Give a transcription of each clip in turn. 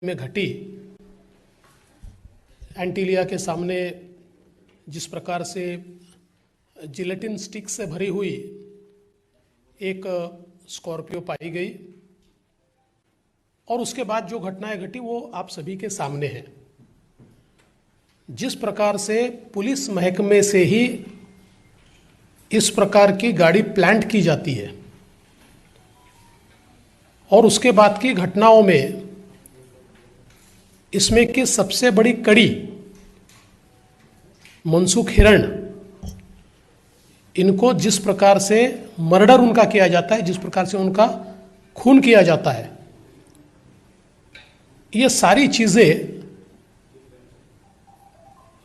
में घटी। एंटीलिया के सामने जिस प्रकार से जिलेटिन स्टिक से भरी हुई एक स्कॉर्पियो पाई गई और उसके बाद जो घटनाएं घटी वो आप सभी के सामने है। जिस प्रकार से पुलिस महकमे से ही इस प्रकार की गाड़ी प्लांट की जाती है और उसके बाद की घटनाओं में इसमें की सबसे बड़ी कड़ी मनसुख हिरण, इनको जिस प्रकार से मर्डर उनका किया जाता है, जिस प्रकार से उनका खून किया जाता है, ये सारी चीजें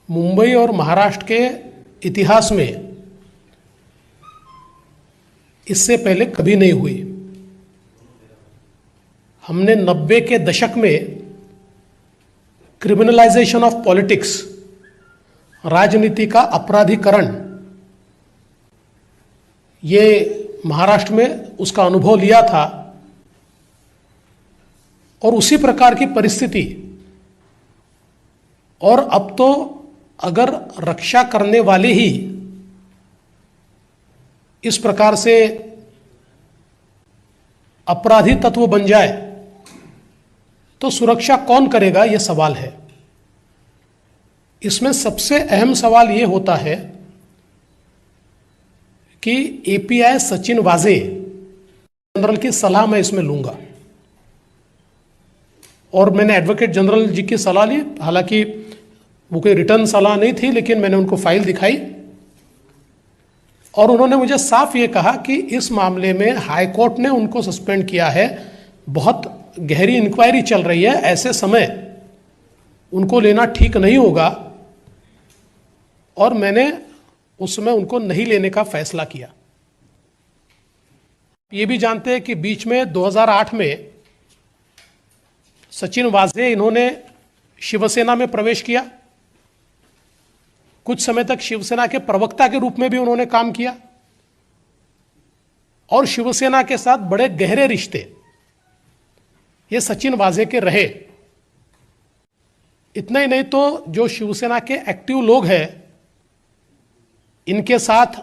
मुंबई और महाराष्ट्र के इतिहास में इससे पहले कभी नहीं हुई। हमने 90 के दशक में क्रिमिनलाइजेशन ऑफ पॉलिटिक्स, राजनीति का अपराधीकरण, ये महाराष्ट्र में उसका अनुभव लिया था और उसी प्रकार की परिस्थिति। और अब तो अगर रक्षा करने वाले ही इस प्रकार से अपराधी तत्व बन जाए तो सुरक्षा कौन करेगा, यह सवाल है। इसमें सबसे अहम सवाल यह होता है कि एपीआई सचिन वाजे जनरल की सलाह मैं इसमें लूंगा और मैंने एडवोकेट जनरल जी की सलाह ली। हालांकि वो कोई रिटर्न सलाह नहीं थी, लेकिन मैंने उनको फाइल दिखाई और उन्होंने मुझे साफ ये कहा कि इस मामले में हाई कोर्ट ने उनको सस्पेंड किया है, बहुत गहरी इंक्वायरी चल रही है, ऐसे समय उनको लेना ठीक नहीं होगा और मैंने उस समय उनको नहीं लेने का फैसला किया। ये भी जानते हैं कि बीच में 2008 में सचिन वाजे इन्होंने शिवसेना में प्रवेश किया। कुछ समय तक शिवसेना के प्रवक्ता के रूप में भी उन्होंने काम किया और शिवसेना के साथ बड़े गहरे रिश्ते ये सचिन वाजे के रहे। इतना ही नहीं तो जो शिवसेना के एक्टिव लोग हैं इनके साथ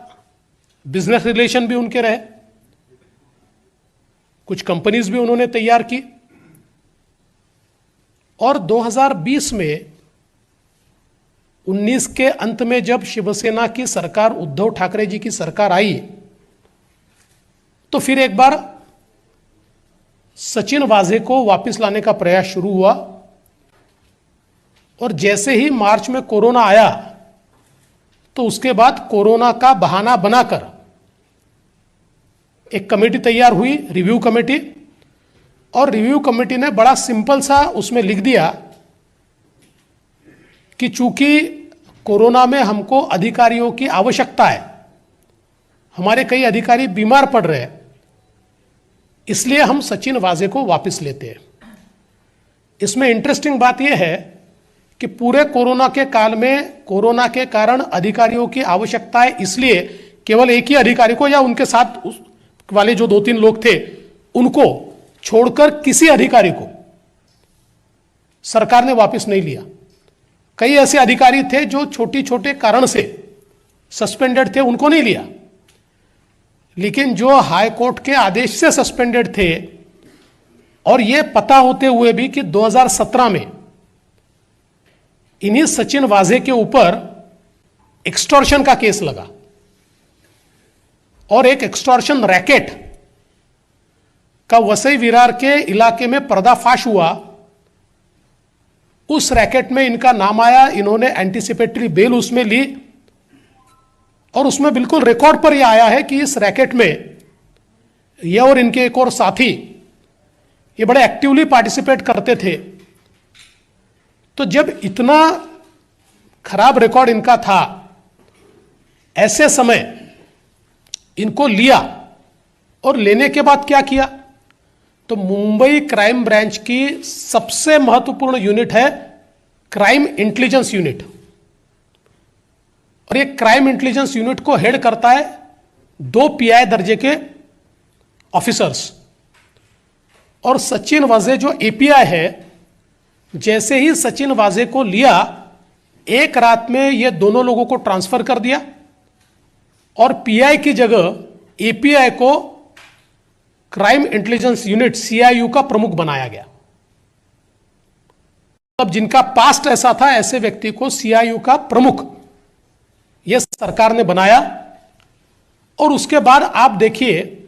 बिजनेस रिलेशन भी उनके रहे, कुछ कंपनीज भी उन्होंने तैयार की और 2020 में 19 के अंत में जब शिवसेना की सरकार, उद्धव ठाकरे जी की सरकार आई, तो फिर एक बार सचिन वाजे को वापस लाने का प्रयास शुरू हुआ और जैसे ही मार्च में कोरोना आया तो उसके बाद कोरोना का बहाना बनाकर एक कमेटी तैयार हुई, रिव्यू कमेटी, और रिव्यू कमेटी ने बड़ा सिंपल सा उसमें लिख दिया कि चूंकि कोरोना में हमको अधिकारियों की आवश्यकता है, हमारे कई अधिकारी बीमार पड़ रहे हैं, इसलिए हम सचिन वाजे को वापस लेते हैं। इसमें इंटरेस्टिंग बात यह है कि पूरे कोरोना के काल में कोरोना के कारण अधिकारियों की आवश्यकता है, इसलिए केवल एक ही अधिकारी को या उनके साथ वाले जो 2-3 लोग थे उनको छोड़कर किसी अधिकारी को सरकार ने वापस नहीं लिया। कई ऐसे अधिकारी थे जो छोटे छोटे कारण से सस्पेंडेड थे, उनको नहीं लिया, लेकिन जो हाई कोर्ट के आदेश से सस्पेंडेड थे और यह पता होते हुए भी कि 2017 में इन्हीं सचिन वाजे के ऊपर एक्सटॉर्शन का केस लगा और एक एक्सटॉर्शन रैकेट का वसई विरार के इलाके में पर्दाफाश हुआ। उस रैकेट में इनका नाम आया, इन्होंने एंटीसिपेटरी बेल उसमें ली और उसमें बिल्कुल रिकॉर्ड पर यह आया है कि इस रैकेट में यह और इनके एक और साथी ये बड़े एक्टिवली पार्टिसिपेट करते थे। तो जब इतना खराब रिकॉर्ड इनका था, ऐसे समय इनको लिया और लेने के बाद क्या किया, तो मुंबई क्राइम ब्रांच की सबसे महत्वपूर्ण यूनिट है क्राइम इंटेलिजेंस यूनिट, और ये क्राइम इंटेलिजेंस यूनिट को हेड करता है 2 पीआई दर्जे के ऑफिसर्स। और सचिन वाजे जो एपीआई है जैसे ही सचिन वाजे को लिया, एक रात में ये दोनों लोगों को ट्रांसफर कर दिया और पीआई की जगह एपीआई को क्राइम इंटेलिजेंस यूनिट सीआईयू का प्रमुख बनाया गया। अब जिनका पास्ट ऐसा था, ऐसे व्यक्ति को सीआईयू का प्रमुख यह सरकार ने बनाया। और उसके बाद आप देखिए,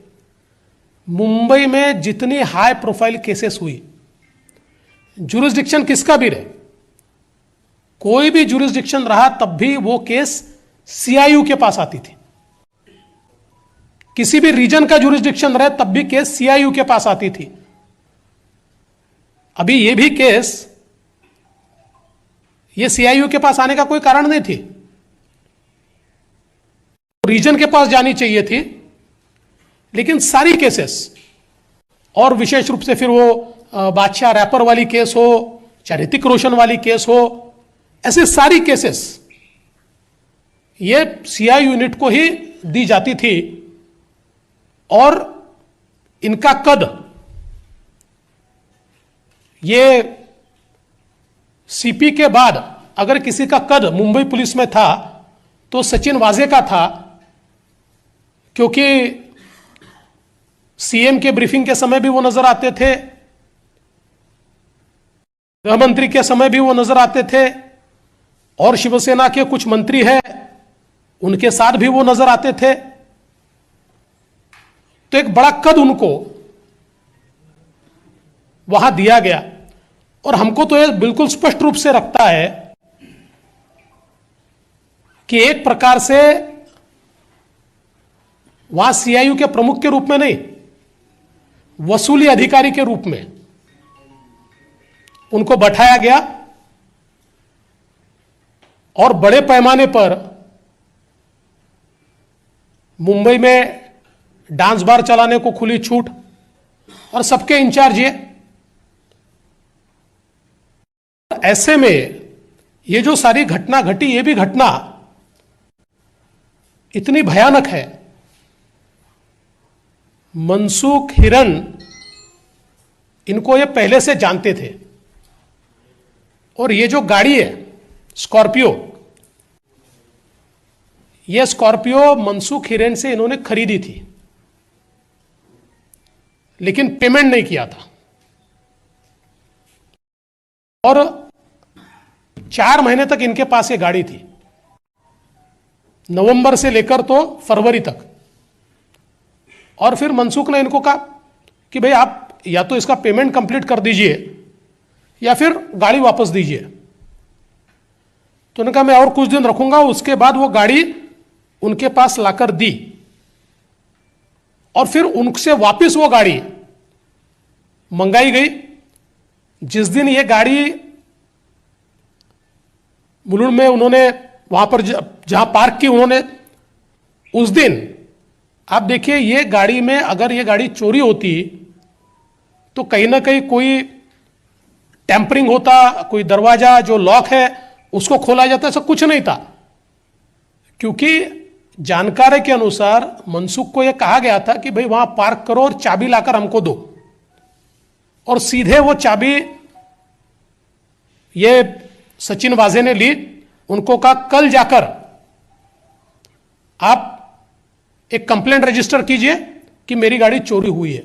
मुंबई में जितनी हाई प्रोफाइल केसेस हुई, जुरिस्डिक्शन किसका भी रहे, कोई भी जुरिस्डिक्शन रहा, तब भी वो केस सीआईयू के पास आती थी। किसी भी रीजन का जुरिस्डिक्शन रहे, तब भी केस सीआईयू के पास आती थी। अभी ये भी केस ये सीआईयू के पास आने का कोई कारण नहीं थी, रीजन के पास जानी चाहिए थी। लेकिन सारी केसेस, और विशेष रूप से फिर वो बादशाह रैपर वाली केस हो, चाहे ऋतिक रोशन वाली केस हो, ऐसे सारी केसेस ये सीआईयू यूनिट को ही दी जाती थी। और इनका कद, ये सीपी के बाद अगर किसी का कद मुंबई पुलिस में था तो सचिन वाजे का था, क्योंकि सीएम के ब्रीफिंग के समय भी वो नजर आते थे, गृह मंत्री के समय भी वो नजर आते थे, और शिवसेना के कुछ मंत्री हैं उनके साथ भी वो नजर आते थे। तो एक बड़ा कद उनको वहां दिया गया। और हमको तो यह बिल्कुल स्पष्ट रूप से रखता है कि एक प्रकार से वहां सीआईयू के प्रमुख के रूप में नहीं, वसूली अधिकारी के रूप में उनको बैठाया गया और बड़े पैमाने पर मुंबई में डांस बार चलाने को खुली छूट, और सबके इंचार्ज ये। ऐसे में ये जो सारी घटना घटी, ये भी घटना इतनी भयानक है। मनसुख हिरन, इनको ये पहले से जानते थे, और ये जो गाड़ी है स्कॉर्पियो, ये स्कॉर्पियो मनसुख हिरन से इन्होंने खरीदी थी, लेकिन पेमेंट नहीं किया था। और 4 महीने तक इनके पास ये गाड़ी थी, नवंबर से लेकर तो फरवरी तक। और फिर मनसुख ने इनको कहा कि भाई आप या तो इसका पेमेंट कंप्लीट कर दीजिए या फिर गाड़ी वापस दीजिए। तो उन्होंने कहा मैं और कुछ दिन रखूंगा। उसके बाद वो गाड़ी उनके पास लाकर दी, और फिर उनसे वापस वो गाड़ी मंगाई गई। जिस दिन ये गाड़ी मुलुंड में उन्होंने वहां पर जहां पार्क की उन्होंने, उस दिन आप देखिए, ये गाड़ी में अगर ये गाड़ी चोरी होती तो कहीं ना कहीं कोई टेम्परिंग होता, कोई दरवाजा जो लॉक है उसको खोला जाता, ऐसा कुछ नहीं था। क्योंकि जानकारी के अनुसार मनसुख को यह कहा गया था कि भाई वहां पार्क करो और चाबी लाकर हमको दो, और सीधे वो चाबी ये सचिन वाजे ने ली। उनको कहा कल जाकर आप एक कंप्लेंट रजिस्टर कीजिए कि मेरी गाड़ी चोरी हुई है।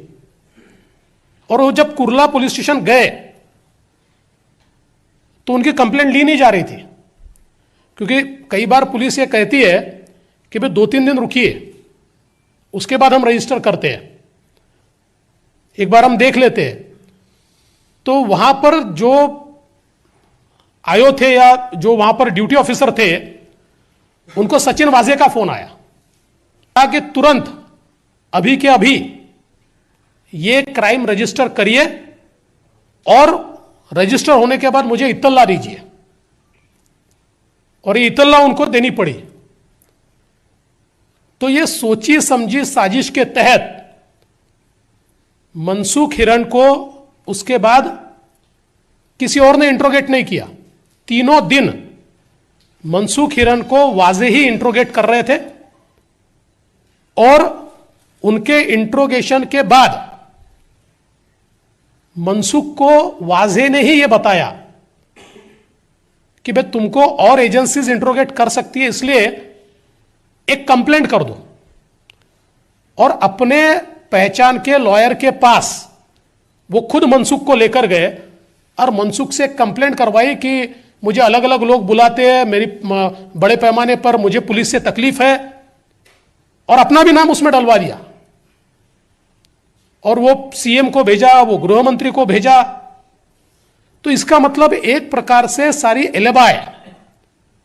और वो जब कुर्ला पुलिस स्टेशन गए तो उनकी कंप्लेंट ली नहीं जा रही थी, क्योंकि कई बार पुलिस ये कहती है कि भाई 2-3 दिन रुकिए, उसके बाद हम रजिस्टर करते हैं, एक बार हम देख लेते हैं। तो वहां पर जो आयो थे या जो वहां पर ड्यूटी ऑफिसर थे, उनको सचिन वाजे का फोन आया कि तुरंत अभी के अभी ये क्राइम रजिस्टर करिए और रजिस्टर होने के बाद मुझे इत्तला दीजिए। और ये इत्तला उनको देनी पड़ी। तो ये सोची समझी साजिश के तहत मनसुख हिरन को उसके बाद किसी और ने इंट्रोगेट नहीं किया। 3 दिन मनसुख हिरन को वाजे ही इंट्रोगेट कर रहे थे, और उनके इंट्रोगेशन के बाद मनसुख को वाजे ने ही यह बताया कि भाई तुमको और एजेंसीज इंट्रोगेट कर सकती है, इसलिए एक कंप्लेंट कर दो। और अपने पहचान के लॉयर के पास वो खुद मनसुख को लेकर गए और मनसुख से कंप्लेंट करवाई कि मुझे अलग अलग लोग बुलाते हैं, मेरी बड़े पैमाने पर मुझे पुलिस से तकलीफ है, और अपना भी नाम उसमें डलवा दिया। और वो सीएम को भेजा, वो गृह मंत्री को भेजा। तो इसका मतलब एक प्रकार से सारी एलिबाई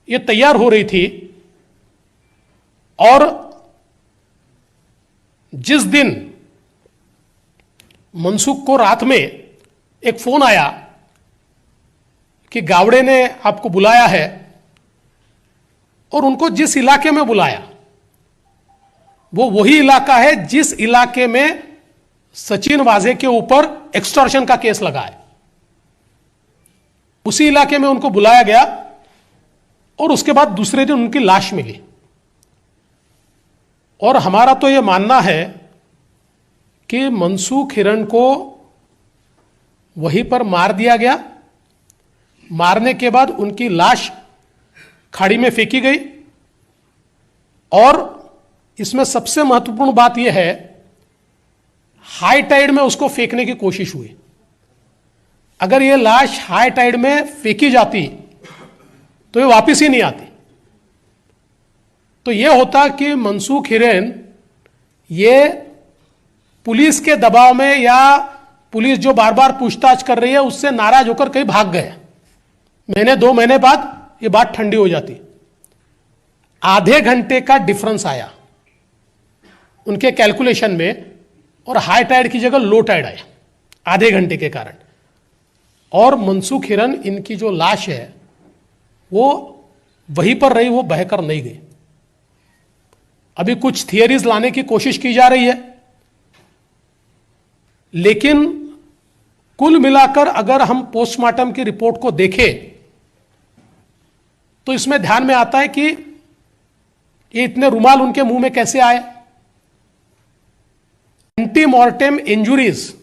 ये तैयार हो रही थी। और जिस दिन मनसुख को रात में एक फोन आया कि गावड़े ने आपको बुलाया है, और उनको जिस इलाके में बुलाया वो वही इलाका है जिस इलाके में सचिन वाजे के ऊपर एक्सटॉर्शन का केस लगा है। उसी इलाके में उनको बुलाया गया और उसके बाद दूसरे दिन उनकी लाश मिली। और हमारा तो यह मानना है कि मनसुख हिरेन को वहीं पर मार दिया गया। मारने के बाद उनकी लाश खाड़ी में फेंकी गई। और इसमें सबसे महत्वपूर्ण बात यह है, हाई टाइड में उसको फेंकने की कोशिश हुई। अगर यह लाश हाई टाइड में फेंकी जाती तो ये वापस ही नहीं आती। तो यह होता कि मनसुख हिरेन ये पुलिस के दबाव में, या पुलिस जो बार बार पूछताछ कर रही है उससे नाराज होकर कहीं भाग गए। महीने 2 महीने बाद ये बात ठंडी हो जाती। आधे घंटे का डिफरेंस आया उनके कैलकुलेशन में, और हाई टाइड की जगह लो टाइड आया आधे घंटे के कारण। और मनसुख हिरेन इनकी जो लाश है वो वहीं पर रही, वो बहकर नहीं गई। अभी कुछ थियरीज लाने की कोशिश की जा रही है, लेकिन कुल मिलाकर अगर हम पोस्टमार्टम की रिपोर्ट को देखें तो इसमें ध्यान में आता है कि ये इतने रुमाल उनके मुंह में कैसे आए। एंटीमॉर्टेम इंजुरीज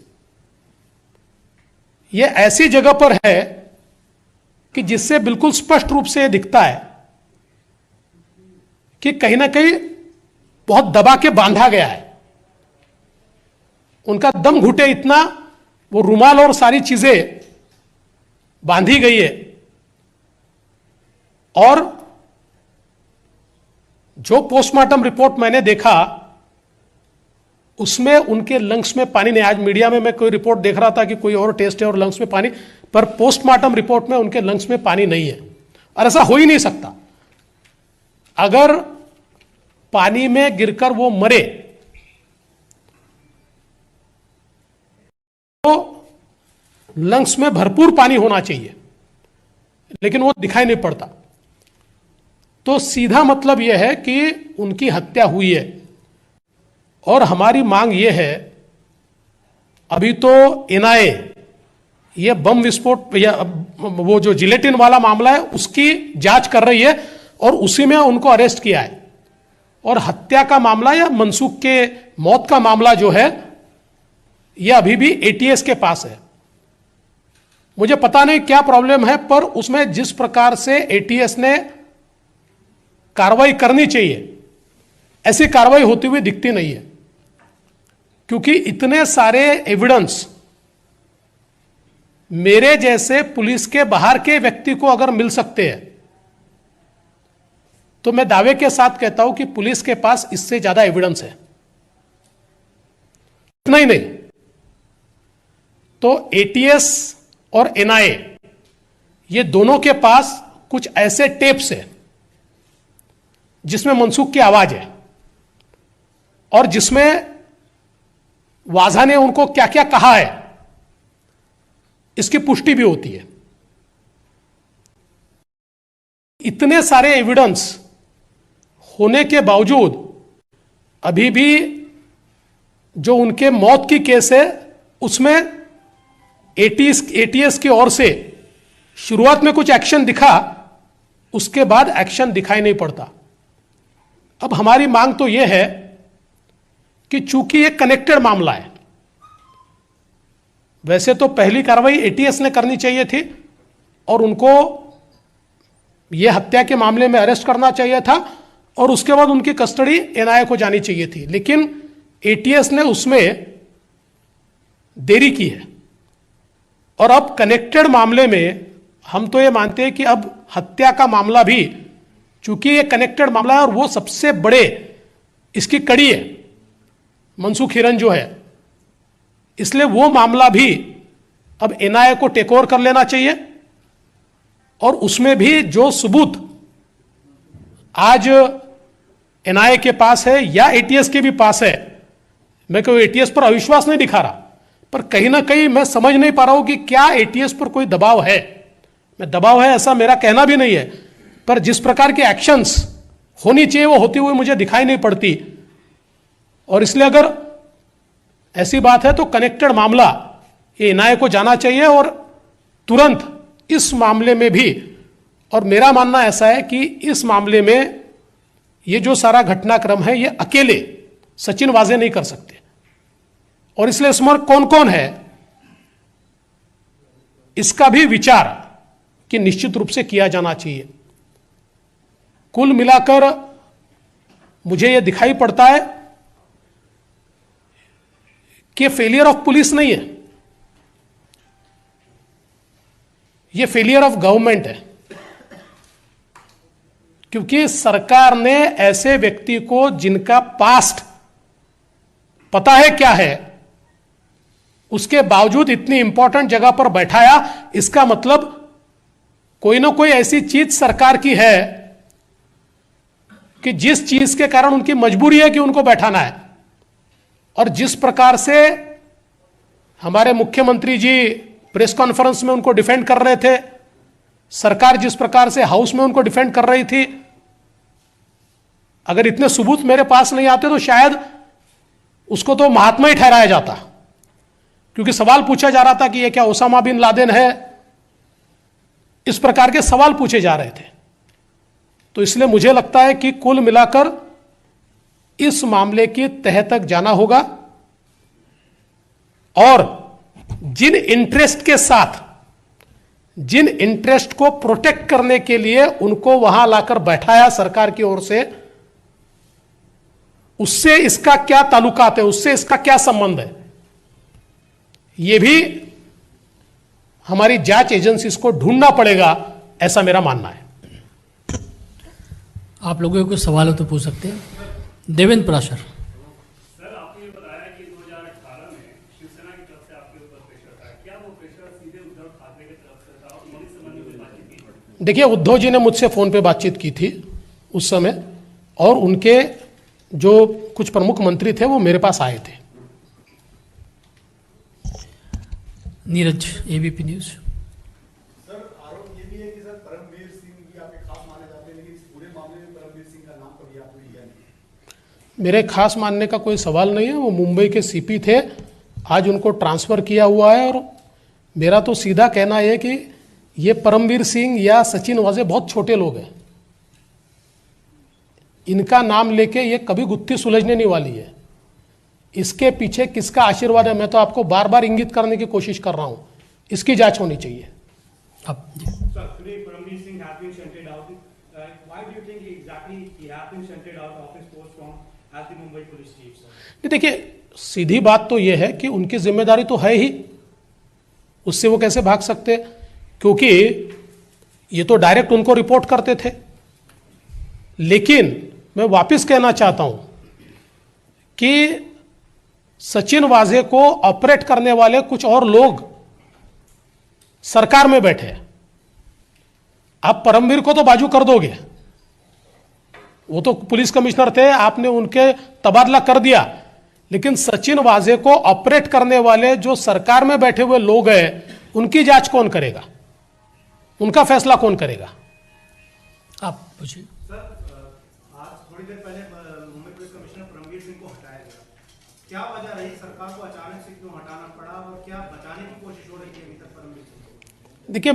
ये ऐसी जगह पर है कि जिससे बिल्कुल स्पष्ट रूप से यह दिखता है कि कहीं ना कहीं बहुत दबा के बांधा गया है। उनका दम घुटे इतना वो रुमाल और सारी चीजें बांधी गई है। और जो पोस्टमार्टम रिपोर्ट मैंने देखा उसमें उनके लंग्स में पानी नहीं। आज मीडिया में मैं कोई रिपोर्ट देख रहा था कि कोई और टेस्ट है और लंग्स में पानी, पर पोस्टमार्टम रिपोर्ट में उनके लंग्स में पानी नहीं है। और ऐसा हो ही नहीं सकता। अगर पानी में गिरकर वो मरे तो लंग्स में भरपूर पानी होना चाहिए, लेकिन वो दिखाई नहीं पड़ता। तो सीधा मतलब यह है कि उनकी हत्या हुई है। और हमारी मांग यह है, अभी तो एनआईए ये बम विस्फोट या वो जो जिलेटिन वाला मामला है उसकी जांच कर रही है और उसी में उनको अरेस्ट किया है। और हत्या का मामला या मनसुख के मौत का मामला जो है यह अभी भी एटीएस के पास है। मुझे पता नहीं क्या प्रॉब्लम है, पर उसमें जिस प्रकार से एटीएस ने कार्रवाई करनी चाहिए ऐसी कार्रवाई होती हुई दिखती नहीं है। क्योंकि इतने सारे एविडेंस मेरे जैसे पुलिस के बाहर के व्यक्ति को अगर मिल सकते हैं तो मैं दावे के साथ कहता हूं कि पुलिस के पास इससे ज्यादा एविडेंस है। इतना ही नहीं तो एटीएस और एनआईए ये दोनों के पास कुछ ऐसे टेप्स हैं जिसमें मनसुख की आवाज है और जिसमें वाजा ने उनको क्या क्या कहा है इसकी पुष्टि भी होती है। इतने सारे एविडेंस होने के बावजूद अभी भी जो उनके मौत की केस है उसमें एटीएस की ओर से शुरुआत में कुछ एक्शन दिखा, उसके बाद एक्शन दिखाई नहीं पड़ता। अब हमारी मांग तो यह है कि चूंकि यह कनेक्टेड मामला है, वैसे तो पहली कार्रवाई एटीएस ने करनी चाहिए थी और उनको ये हत्या के मामले में अरेस्ट करना चाहिए था और उसके बाद उनकी कस्टडी एनआईए को जानी चाहिए थी, लेकिन एटीएस ने उसमें देरी की है। और अब कनेक्टेड मामले में हम तो ये मानते हैं कि अब हत्या का मामला भी, चूंकि ये कनेक्टेड मामला है और वो सबसे बड़े इसकी कड़ी है, मनसुख हिरन जो है, इसलिए वो मामला भी अब एनआईए को टेक ओवर कर लेना चाहिए। और उसमें भी जो सबूत आज एनआईए के पास है या एटीएस के भी पास है, मैं कोई एटीएस पर अविश्वास नहीं दिखा रहा, पर कहीं ना कहीं मैं समझ नहीं पा रहा हूं कि क्या एटीएस पर कोई दबाव है। मैं दबाव है ऐसा मेरा कहना भी नहीं है, पर जिस प्रकार की एक्शंस होनी चाहिए वो होती हुई मुझे दिखाई नहीं पड़ती। और इसलिए अगर ऐसी बात है तो कनेक्टेड मामला ये एनआईए को जाना चाहिए और तुरंत इस मामले में भी। और मेरा मानना ऐसा है कि इस मामले में ये जो सारा घटनाक्रम है ये अकेले सचिन वाजे नहीं कर सकते, और इसलिए इसमें कौन कौन है इसका भी विचार कि निश्चित रूप से किया जाना चाहिए। कुल मिलाकर मुझे यह दिखाई पड़ता है कि फेलियर ऑफ पुलिस नहीं है, यह फेलियर ऑफ गवर्नमेंट है, क्योंकि सरकार ने ऐसे व्यक्ति को जिनका पास्ट पता है क्या है, उसके बावजूद इतनी इंपॉर्टेंट जगह पर बैठाया। इसका मतलब कोई ना कोई ऐसी चीज सरकार की है कि जिस चीज के कारण उनकी मजबूरी है कि उनको बैठाना है। और जिस प्रकार से हमारे मुख्यमंत्री जी प्रेस कॉन्फ्रेंस में उनको डिफेंड कर रहे थे, सरकार जिस प्रकार से हाउस में उनको डिफेंड कर रही थी, अगर इतने सबूत मेरे पास नहीं आते तो शायद उसको तो महात्मा ही ठहराया जाता, क्योंकि सवाल पूछा जा रहा था कि यह क्या ओसामा बिन लादेन है, इस प्रकार के सवाल पूछे जा रहे थे। तो इसलिए मुझे लगता है कि कुल मिलाकर इस मामले की तह तक जाना होगा और जिन इंटरेस्ट के साथ, जिन इंटरेस्ट को प्रोटेक्ट करने के लिए उनको वहां लाकर बैठाया सरकार की ओर से, उससे इसका क्या ताल्लुकात है, उससे इसका क्या संबंध है, यह भी हमारी जांच एजेंसीज को ढूंढना पड़ेगा, ऐसा मेरा मानना है। आप लोगों को सवाल हो तो पूछ सकते हैं। देवेंद्र पराशर। सर, आपने बताया कि 2018 में शिवसेना की तरफ से आपके ऊपर प्रेशर था, क्या वो प्रेशर सीधे उद्धव ठाकरे की तरफ से था और मोदी से संबंधित कोई बातचीत की? देखिए, उद्धव जी ने मुझसे फोन पे बातचीत की थी उस समय, और उनके जो कुछ प्रमुख मंत्री थे वो मेरे पास आए थे। Neeraj, ABP news. सर, आरोप ये भी है कि सर परमवीर सिंह भी आपके खास माने जाते हैं, लेकिन इस पूरे मामले में परमवीर सिंह का नाम कभी आपने लिया नहीं। मेरे खास मानने का कोई सवाल नहीं है, वो मुंबई के सीपी थे, आज उनको ट्रांसफर किया हुआ है। और मेरा तो सीधा कहना है कि ये परमवीर सिंह या सचिन वाजे बहुत छोटे लोग हैं, इनका नाम लेके ये कभी गुत्थी सुलझने नहीं वाली है। इसके पीछे किसका आशीर्वाद है, मैं तो आपको बार बार इंगित करने की कोशिश कर रहा हूं, इसकी जांच होनी चाहिए। अब जी। Sir, today Paramveer Singh has been shunted out. Why do you think exactly he has been shunted out of his post from as the Mumbai Police Chief, sir? देखिए, सीधी बात तो यह है कि उनकी जिम्मेदारी तो है ही, उससे वो कैसे भाग सकते, क्योंकि ये तो डायरेक्ट उनको रिपोर्ट करते थे। लेकिन मैं वापस कहना चाहता हूं कि सचिन वाजे को ऑपरेट करने वाले कुछ और लोग सरकार में बैठे। आप परमवीर को तो बाजू कर दोगे, वो तो पुलिस कमिश्नर थे, आपने उनके तबादला कर दिया, लेकिन सचिन वाजे को ऑपरेट करने वाले जो सरकार में बैठे हुए लोग हैं, उनकी जांच कौन करेगा, उनका फैसला कौन करेगा? आप पूछिए। सर, आज थोड़ी देर पहले मुंबई पुलिस कमिश्नर परमवीर सिंह को हटाया गया, क्या वजह रही, सरकार को अचानक से क्यों हटाना पड़ा और क्या बचाने की कोशिश हो रही है अभी तक परमवीर सिंह को? देखिए,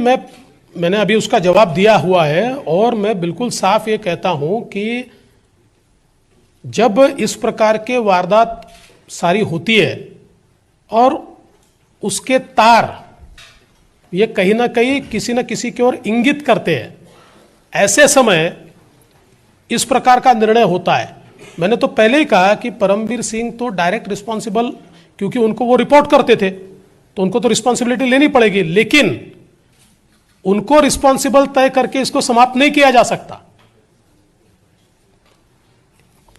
मैंने अभी उसका जवाब दिया हुआ है और मैं बिल्कुल साफ ये कहता हूं कि जब इस प्रकार के वारदात सारी होती है और उसके तार ये कहीं ना कहीं किसी न किसी की ओर इंगित करते हैं, ऐसे समय इस प्रकार का निर्णय होता है। मैंने तो पहले ही कहा कि परमवीर सिंह तो डायरेक्ट रिस्पॉन्सिबल, क्योंकि उनको वो रिपोर्ट करते थे तो उनको तो रिस्पॉन्सिबिलिटी लेनी पड़ेगी, लेकिन उनको रिस्पॉन्सिबल तय करके इसको समाप्त नहीं किया जा सकता।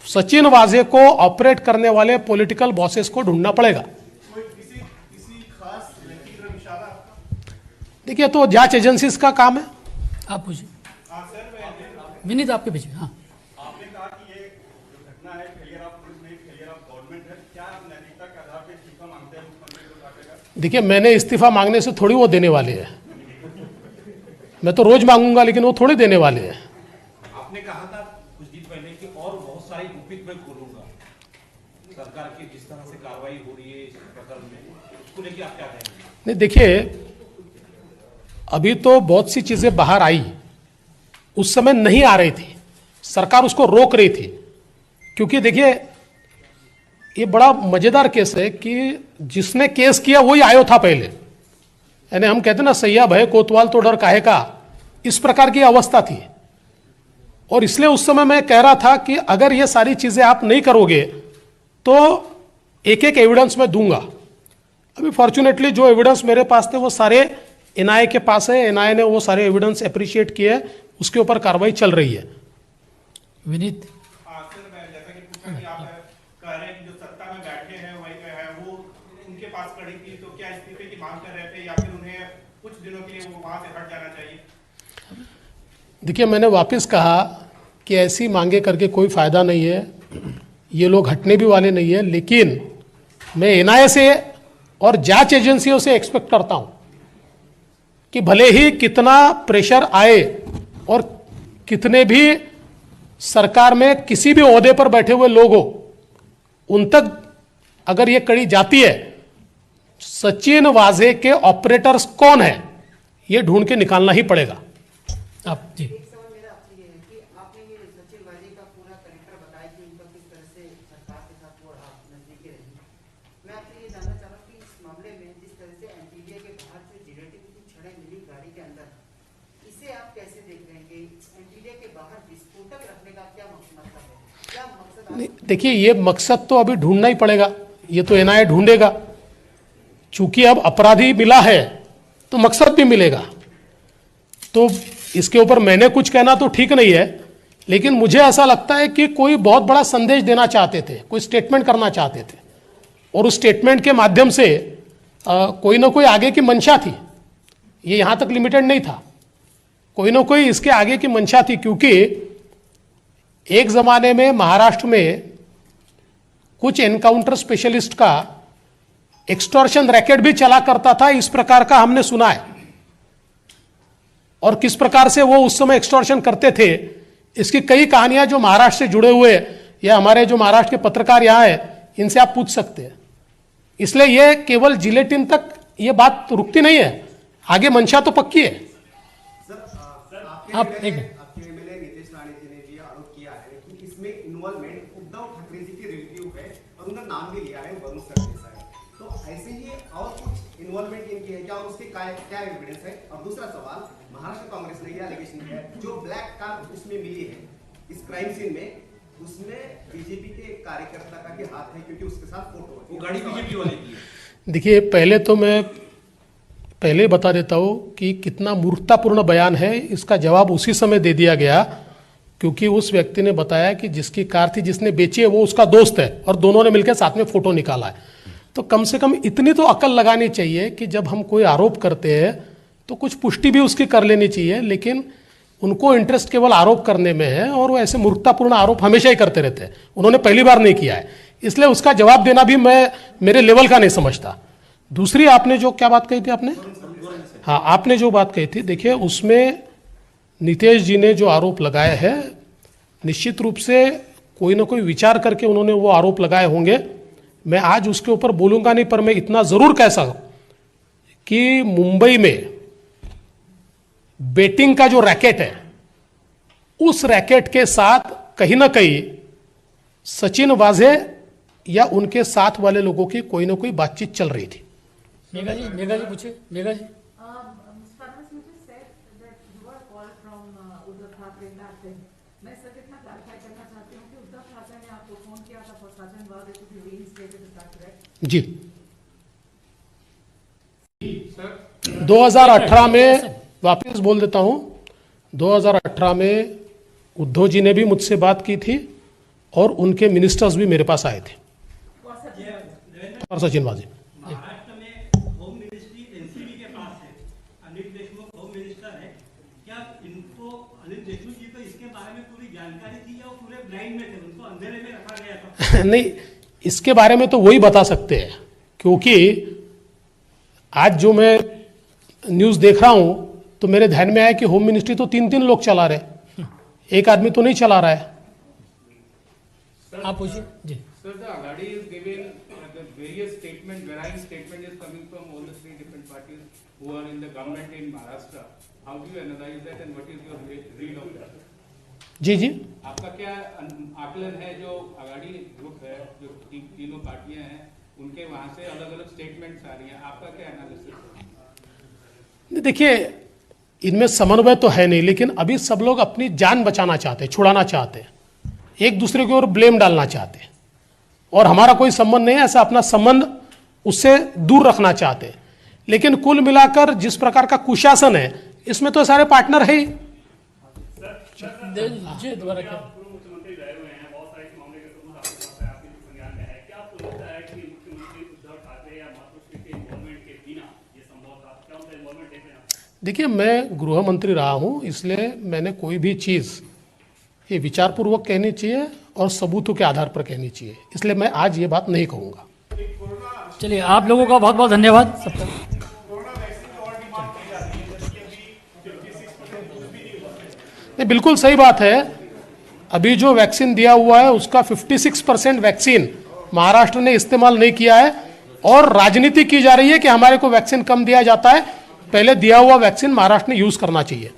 सचिन वाजे को ऑपरेट करने वाले पॉलिटिकल बॉसेस को ढूंढना पड़ेगा। किसी खास व्यक्ति की तरफ इशारा आपका? देखिए, तो जांच एजेंसीज का काम है। आप पूछिए। विनीत आपके पीछे। हाँ, आपने कहा कि ये जो घटना है फेलियर ऑफ पुलिस नहीं, फेलियर ऑफ गवर्नमेंट है। क्या आप नैतिकता के आधार पर इस्तीफा मांगते हैं मुख्यमंत्री को काटेगा? देखिए, मैंने इस्तीफा मांगने से थोड़ी वो देने वाले हैं। मैं तो रोज मांगूंगा, लेकिन वो थोड़ी देने वाले हैं। आपने कहा था कुछ दिन पहले कि और बहुत सारी गुपित मैं खोलूंगा। सरकार की जिस तरह से कार्रवाई हो रही है इस प्रकरण में, उसको लेकर आप क्या कहेंगे? नहीं, देखिए, अभी तो बहुत सी चीजें बाहर आई, उस समय नहीं आ रही थी, सरकार उसको रोक रही थी। क्योंकि देखिए, ये बड़ा मजेदार केस है कि जिसने केस किया वही आयो था पहले। यानी हम कहते ना, सैया भय कोतवाल तो डर काहे का, इस प्रकार की अवस्था थी। और इसलिए उस समय मैं कह रहा था कि अगर ये सारी चीजें आप नहीं करोगे तो एक एक एविडेंस मैं दूंगा। अभी फॉर्चुनेटली जो एविडेंस मेरे पास थे वो सारे एनआईए के पास है। एनआईए ने वो सारे एविडेंस अप्रिशिएट किए, उसके ऊपर कार्रवाई चल रही है। विनीत। सर, मैं जैसा कि पूछा कि आप कह रहे हैं कि जो सत्ता में बैठे हैं वही है वो उनके पास खड़ी थी, तो क्या इस्तीफे की मांग कर रहे थे या फिर उन्हें कुछ दिनों के लिए वो वहां से हट जाना चाहिए? देखिए, मैंने वापस कहा कि ऐसी मांगे करके कोई फायदा नहीं है, ये लोग हटने भी वाले नहीं है। लेकिन मैं एनआईए से और जांच एजेंसियों से एक्सपेक्ट करता हूं कि भले ही कितना प्रेशर आए और कितने भी सरकार में किसी भी ओहदे पर बैठे हुए लोग हो, उन तक अगर ये कड़ी जाती है, सचिन वाजे के ऑपरेटर्स कौन है ये ढूंढ के निकालना ही पड़ेगा। आप जी। एक सवाल मेरा आपसे ये है कि आपने ये सचिन वाजे का पूरा करेक्टर बताया कि उनका किस तरह से सरकार के साथ वो नजदीकी रही। मैं आपसे ये जानना चाह रहा हूँ कि इस मामले में जिस तरह से एनटीडीए के बाहर से जिलेटिन की छड़ें मिली गाड़ी के अंदर, इसे आप कैसे देख रहे हैं कि एनटीडीए के बाहर विस्फोटक रखने का क्या मतलब है? क्या मकसद? देखिए, ये मकसद तो अभी ढूंढना ही पड़ेगा, ये तो एनआईए ढूंढेगा। चूंकि अब अपराधी मिला है तो मकसद भी मिलेगा। तो इसके ऊपर मैंने कुछ कहना तो ठीक नहीं है, लेकिन मुझे ऐसा लगता है कि कोई बहुत बड़ा संदेश देना चाहते थे, कोई स्टेटमेंट करना चाहते थे, और उस स्टेटमेंट के माध्यम से कोई ना कोई आगे की मंशा थी। ये यहां तक लिमिटेड नहीं था, कोई ना कोई इसके आगे की मंशा थी। क्योंकि एक जमाने में महाराष्ट्र में कुछ एनकाउंटर स्पेशलिस्ट का एक्सटॉर्शन रैकेट भी चला करता था, इस प्रकार का हमने सुना है। और किस प्रकार से वो उस समय एक्सटॉर्शन करते थे, इसकी कई कहानियां जो महाराष्ट्र से जुड़े हुए या हमारे जो महाराष्ट्र के पत्रकार यहां हैं, इनसे आप पूछ सकते हैं। इसलिए ये केवल जिलेटिन तक ये बात रुकती नहीं है, आगे मंशा तो पक्की है। आप एक आपके एमएलए नीतीश राणे जी ने भी आरोप किया है कि इसमें इन्वॉल्वमेंट उद्धव ठाकरे जी के रिलेटिव है और उनका नाम भी लिया है वरुण सरदेसाई है। तो ऐसे ही और कुछ इन्वॉल्वमेंट इनकी है क्या और उसके क्या एविडेंस है? और दूसरा सवाल, महाराष्ट्र कांग्रेस ने यह एलिगेशन किया है जो ब्लैक कार उसमें मिली है इस क्राइम सीन में, उसमें बीजेपी के कार्यकर्ता का भी हाथ है क्योंकि उसके साथ फोटो है। वो गाड़ी बीजेपी वाले की है। देखिए, पहले तो मैं पहले बता देता हूं कि कितना मूर्खतापूर्ण बयान है। इसका जवाब उसी समय दे दिया गया क्योंकि उस व्यक्ति ने बताया कि जिसकी कार थी जिसने बेची है वो उसका दोस्त है और दोनों ने मिलकर साथ में फोटो निकाला है। तो कम से कम इतनी तो अकल लगानी चाहिए कि जब हम कोई आरोप करते हैं तो कुछ पुष्टि भी उसकी कर लेनी चाहिए। लेकिन उनको इंटरेस्ट केवल आरोप करने में है और वो ऐसे मूर्खतापूर्ण आरोप हमेशा ही करते रहते हैं। उन्होंने पहली बार नहीं किया है, इसलिए उसका जवाब देना भी मैं मेरे लेवल का नहीं समझता। दूसरी, आपने जो क्या बात कही थी आपने, हाँ, आपने जो बात कही थी, देखिए उसमें नीतीश जी ने जो आरोप लगाए हैं, निश्चित रूप से कोई ना कोई विचार करके उन्होंने वो आरोप लगाए होंगे। मैं आज उसके ऊपर बोलूंगा नहीं, पर मैं इतना जरूर कह सकूं कि मुंबई में बेटिंग का जो रैकेट है, उस रैकेट के साथ कहीं ना कहीं सचिन वाजे या उनके साथ वाले लोगों की कोई ना कोई बातचीत चल रही थी। मेघा जी पूछिए। मेघा जी। Farmers, you just said that you were called from Uddhav देखना आते हैं। मैं सर इतना क्लैरिफाई करना चाहती हूँ कि उद्धव ठाकरे ने आपको फोन किया था for surgeon was it to be reinstated, is that correct? जी, 2018 में, वापस बोल देता हूं, 2018 में उद्धव जी ने भी मुझसे बात की थी और उनके मिनिस्टर्स भी मेरे पास आए थे और सचिनबाजी। महाराष्ट्र में होम मिनिस्ट्री एनसीबी के पास है, अनिल देशमुख होम मिनिस्टर है, क्या इनको अनिल देशमुख जी को इसके बारे में पूरी जानकारी थी या वो पूरे ब्लाइंड में थे, उनको अंधेरे में रखा गया था? नहीं, इसके बारे में तो वही बता सकते हैं, क्योंकि आज जो मैं न्यूज़ देख रहा हूं तो मेरे ध्यान में आया कि होम मिनिस्ट्री तो 3 लोग चला रहे, एक आदमी तो नहीं चला रहा है। आप पूछिए जी। Sir, the Aghadi is giving the various statement, varying statement is coming from all the 3 different parties who are in the government in Maharashtra. How do you analyze that and what is your read of that? जी जी, आपका क्या आकलन है, जो Aghadi group है, जो तीनों पार्टियां हैं, उनके वहां से अलग अलग स्टेटमेंट्स आ रही हैं, आपका क्या एनालिसिस है? देखिए, इनमें समन्वय तो है नहीं, लेकिन अभी सब लोग अपनी जान बचाना चाहते हैं, छुड़ाना चाहते हैं, एक दूसरे की ओर ब्लेम डालना चाहते हैं, और हमारा कोई संबंध नहीं है, ऐसा अपना संबंध उससे दूर रखना चाहते हैं। लेकिन कुल मिलाकर जिस प्रकार का कुशासन है, इसमें तो सारे पार्टनर है ही। जी दोबारा क्या? पूर्व मुख्यमंत्री रहे हुए हैं, बहुत सारे मामले के सबूत आपके पास है, आपके संज्ञान में है। क्या आपको लगता है कि मुख्यमंत्री उद्धव ठाकरे या मातोश्री के इन्वॉल्वमेंट के बिना ये संभव था? क्या उनका इन्वॉल्वमेंट देख रहे हैं? देखिए, मैं गृह मंत्री रहा हूं, इसलिए मैंने कोई भी चीज़ ये विचारपूर्वक कहनी चाहिए और सबूतों के आधार पर कहनी चाहिए, इसलिए मैं आज ये बात नहीं कहूँगा। चलिए, आप लोगों का बहुत बहुत धन्यवाद सबका। नहीं, बिल्कुल सही बात है। अभी जो वैक्सीन दिया हुआ है उसका 56% वैक्सीन महाराष्ट्र ने इस्तेमाल नहीं किया है, और राजनीति की जा रही है कि हमारे को वैक्सीन कम दिया जाता है। पहले दिया हुआ वैक्सीन महाराष्ट्र ने यूज करना चाहिए।